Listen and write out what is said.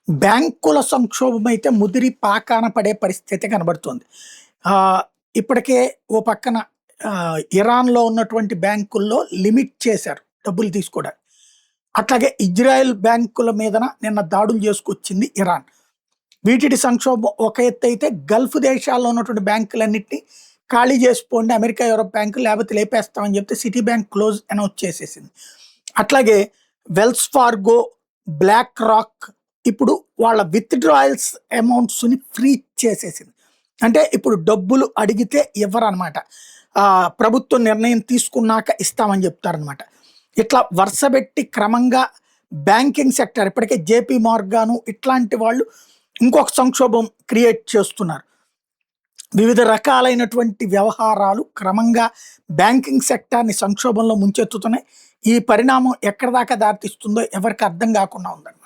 బ్యాంకుల సంక్షోభం అయితే ముదిరి పాకాన పడే పరిస్థితి కనబడుతోంది. ఆహ్, ఇప్పటికే ఓ పక్కన ఇరాన్‌లో ఉన్నటువంటి బ్యాంకుల్లో లిమిట్ చేశారు డబ్బులు తీసుకోవడానికి. అట్లాగే ఇజ్రాయెల్ బ్యాంకుల మీదన నిన్న దాడులు చేసుకొచ్చింది ఇరాన్. వీటిటి సంక్షోభం ఒక ఎత్తైతే గల్ఫ్ దేశాల్లో ఉన్నటువంటి బ్యాంకులన్నిటిని ఖాళీ చేసిపోండి అమెరికా, యూరప్ బ్యాంకులు లేకపోతే లేపేస్తామని చెప్తే సిటీ బ్యాంక్ క్లోజ్ అనౌన్స్ చేసేసింది. అట్లాగే వెల్స్ ఫార్గో, బ్లాక్ రాక్ ఇప్పుడు వాళ్ళ విత్‌డ్రాయల్స్ అమౌంట్స్‌ని ఫ్రీజ్ చేసేసింది. అంటే ఇప్పుడు డబ్బులు అడిగితే ఇవ్వరనమాట. ప్రభుత్వం నిర్ణయం తీసుకున్నాక ఇస్తామని చెప్తారనమాట. ఇట్లా వరుసబెట్టి క్రమంగా బ్యాంకింగ్ సెక్టర్ ఇప్పటికే జేపీ మార్గాను ఇట్లాంటి వాళ్ళు ఇంకొక సంక్షోభం క్రియేట్ చేస్తున్నారు. వివిధ రకాలైనటువంటి వ్యవహారాలు క్రమంగా బ్యాంకింగ్ సెక్టార్‌ని సంక్షోభంలో ముంచెత్తుతున్నాయి. ఈ పరిణామం ఎక్కడి దాకా దారితీస్తుందో ఎవరికీ అర్థం కాకుండా ఉందన్నమాట.